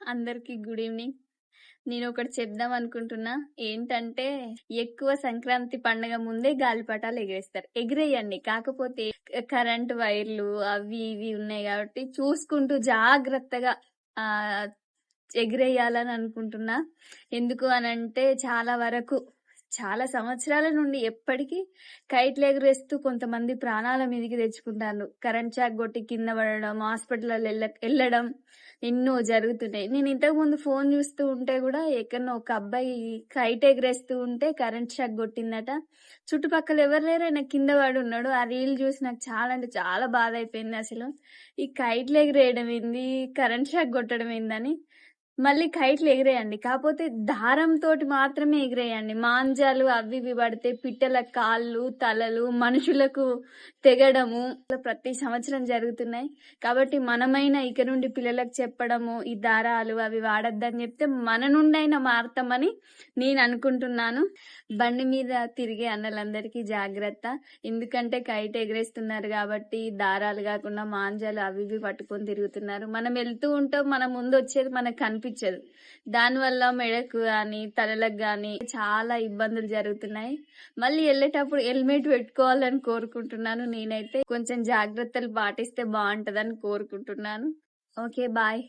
అందరికి good evening. నేను ఒకటి చెప్దాం అనుకుంటున్నా. ఏంటంటే ఎక్కువ సంక్రాంతి పండగ ముందే గాలిపటాలు ఎగరేస్తారు. ఎగిరేయండి. కాకపోతే కరెంట్ వైర్లు అవి ఇవి ఉన్నాయి కాబట్టి చూసుకుంటూ జాగ్రత్తగా ఆహ్, ఎగిరేయాలని అనుకుంటున్నా. ఎందుకు అనంటే చాలా వరకు చాలా సంవత్సరాల నుండి ఎప్పటికీ కైట్లు ఎగరేస్తూ కొంతమంది ప్రాణాల మీదకి తెచ్చుకుంటారు. కరెంట్ షాక్ కొట్టి కింద పడడం, హాస్పిటల్ ఎళ్ళడం ఎన్నో జరుగుతున్నాయి. నేను ఇంతకుముందు ఫోన్ చూస్తూ ఉంటే గూడా ఎక్కడనో ఒక అబ్బాయి కైట్ ఎగరేస్తూ ఉంటే కరెంట్ షాక్ కొట్టిందట. చుట్టుపక్కల ఎవరు లేరు. ఆయన కింద పడున్నాడు. ఆ రీల్ చూసి నాకు చాలా అంటే చాలా బాధయిపోయింది అసలు. ఈ కైట్లు ఎగిరేయడం ఏంది? కరెంట్ షాక్ కొట్టడం ఏందని. మళ్ళీ కైట్లు ఎగిరేయండి. కాపోతే దారంతోటి మాత్రమే ఎగిరేయండి. మాంజాలు అవి ఇవి పడితే పిట్టల కాళ్ళు, తలలు మనుషులకు తెగడము ప్రతి సంవత్సరం జరుగుతున్నాయి. కాబట్టి మనమైనా ఇక నుండి పిల్లలకు చెప్పడము, ఈ దారాలు అవి వాడొద్దని చెప్తే మన నుండైనా మారతామని నేను అనుకుంటున్నాను. బండి మీద తిరిగే అన్నలందరికీ జాగ్రత్త. ఎందుకంటే కైట్ ఎగరేస్తున్నారు కాబట్టి దారాలు కాకుండా మాంజాలు అవి ఇవి పట్టుకొని తిరుగుతున్నారు. మనం వెళ్తూ ఉంటాం, మన ముందు వచ్చేది మనకు కనిపించదు. దానివల్ల మెడకు గాని తలలకు గాని చాలా ఇబ్బందులు జరుగుతున్నాయి. మళ్ళీ వెళ్ళేటప్పుడు హెల్మెట్ పెట్టుకోవాలని కోరుకుంటున్నాను. నేనైతే కొంచెం జాగ్రత్తలు పాటిస్తే బాగుంటదని కోరుకుంటున్నాను. Okay, bye.